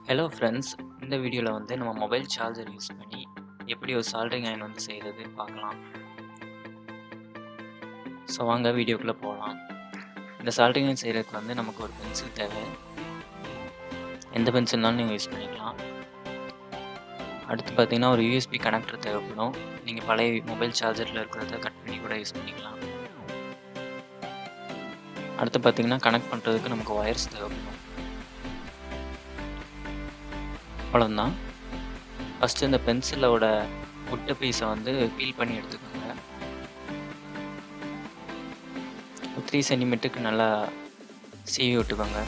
Hello friends, இந்த வீடியோவில் நம்ம மொபைல் சார்ஜர் யூஸ் பண்ணி எப்படி ஒரு சால்டரிங் அயன் செய்கிறது பார்க்கலாம். ஸோ வாங்க வீடியோக்குள்ளே போகலாம். இந்த சால்டரிங் அயன் செய்கிறதுக்கு நமக்கு ஒரு பென்சில் தேவை. எந்த பென்சில்னாலும் நீங்கள் யூஸ் பண்ணிக்கலாம். அடுத்து பார்த்தீங்கன்னா ஒரு யூஎஸ்பி கனெக்டர் தேவைப்படும். நீங்கள் பழைய மொபைல் சார்ஜரில் இருக்கிறத கட் பண்ணி கூட யூஸ் பண்ணிக்கலாம். அடுத்து பார்த்தீங்கன்னா கனெக்ட் பண்ணுறதுக்கு நமக்கு ஒயர்ஸ் தேவைப்படும். அவ்வளோதான். ஃபஸ்ட்டு இந்த பென்சிலோட உட்டு பீஸை பீல் பண்ணி எடுத்துக்கோங்க. 3 சென்டிமீட்டருக்கு நல்லா சீவி விட்டுக்கோங்க.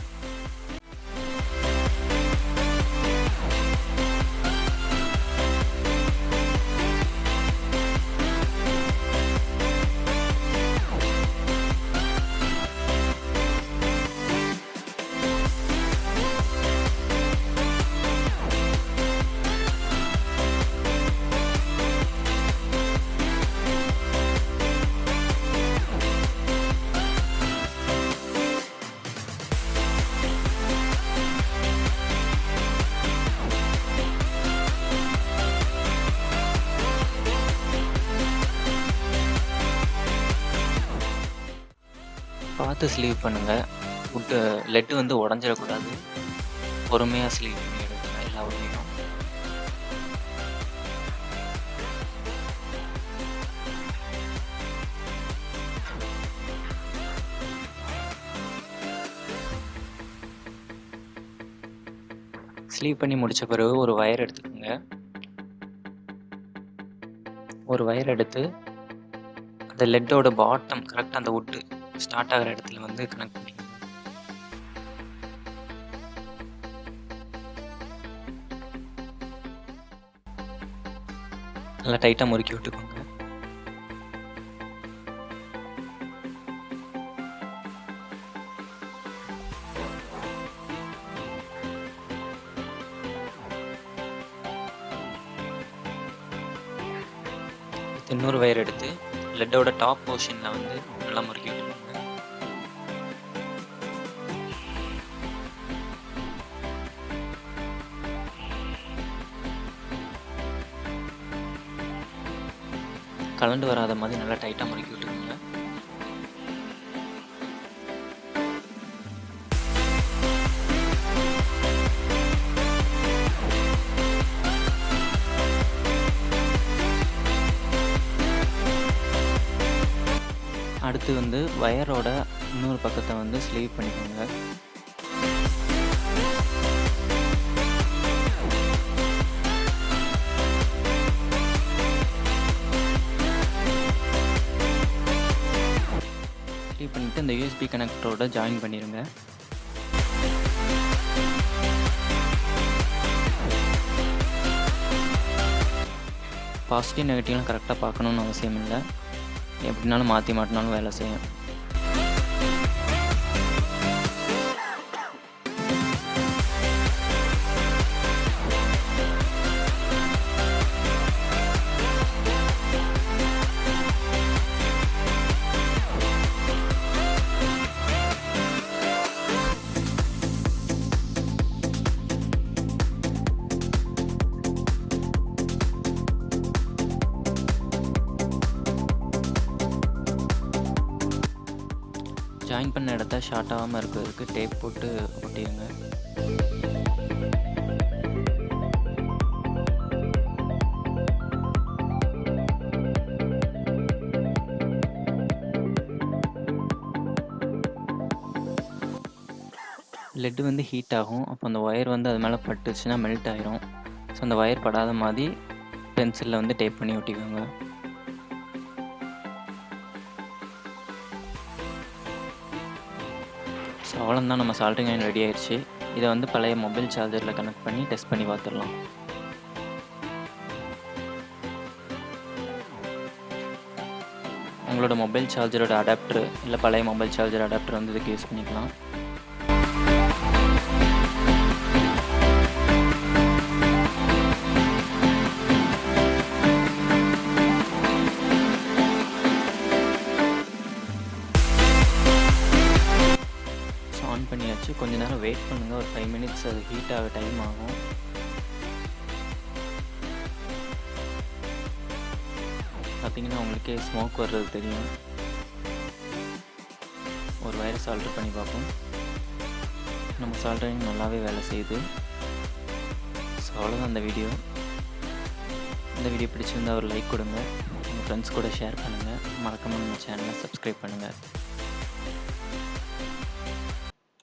பார்த்து ஸ்லீவ் பண்ணுங்கள். லெட்டு உடஞ்சிடக்கூடாது. பொறுமையாக ஸ்லீவ் பண்ணி எடுங்க எல்லா உண்மையும். ஸ்லீவ் பண்ணி முடித்த பிறகு ஒரு வயர் எடுத்துக்கோங்க. ஒரு வயர் எடுத்து அந்த லெட்டோட பாட்டம் கரெக்டாக அந்த உட்டு ஸ்டார்ட் ஆகிற இடத்துல கனெக்ட் பண்ணிக்கோங்க. நல்லா டைட்டாக முறுக்கி விட்டுக்கோங்க. இன்னொரு வயர் எடுத்து லெட்டோட டாப் போர்ஷனில் நல்லா முறுக்கி விட்டுக்கோங்க. கலண்டு வராத மாதிரி நல்லா டைட்டாக முறுக்கி விட்டுக்கோங்க. அடுத்து வயரோட இன்னொரு பக்கத்தை ஸ்லீவ் பண்ணிக்கோங்க. ஸ்லீவ் பண்ணிவிட்டு இந்த யூஎஸ்பி கனெக்டரோட ஜாயின் பண்ணிடுங்க. பாசிட்டிவ் நெகட்டிவ்லாம் கரெக்டாக பார்க்கணுன்னு அவசியம் இல்லை. எப்படினாலும் மாற்றி மாட்டினாலும் வேலை செய்யும். ஜாயின் பண்ண இடத்த ஷார்ட் ஆகாமல் இருக்கிறதுக்கு டேப் போட்டு ஒட்டிடுங்க. லெட்டு ஹீட் ஆகும். அப்போ அந்த ஒயர் அது மேலே பட்டுச்சுன்னா மெல்ட் ஆயிரும். ஸோ அந்த ஒயர் படாத மாதிரி பென்சிலில் டேப் பண்ணி ஒட்டிக்கோங்க. ஸோ அவ்வளோதான், நம்ம சால்டரிங் அயன் ரெடி ஆயிடுச்சு. இதை பழைய மொபைல் சார்ஜரில் கனெக்ட் பண்ணி டெஸ்ட் பண்ணி பார்த்துடலாம். உங்களோட மொபைல் சார்ஜரோட அடாப்டர் இல்லை பழைய மொபைல் சார்ஜர் அடாப்டர் இதுக்கு யூஸ் பண்ணிக்கலாம். ஆன் பண்ணியாச்சு. கொஞ்ச நேரம் நேரம் வெயிட் பண்ணுங்கள். ஒரு 5 மினிட்ஸ் அது ஹீட் ஆக டைம் ஆகும். பார்த்தீங்கன்னா உங்களுக்கே ஸ்மோக் வர்றது தெரியும். ஒரு வயரை சால்டர் பண்ணி பார்ப்போம். நம்ம சால்டரிங் நல்லாவே வேலை செய்யுது. ஸோ அவ்வளோதான் இந்த வீடியோ. இந்த வீடியோ பிடிச்சிருந்தா ஒரு லைக் கொடுங்க. உங்கள் ஃப்ரெண்ட்ஸ் கூட ஷேர் பண்ணுங்கள். மறக்காம நம்ம சேனலை சப்ஸ்கிரைப் பண்ணுங்கள்.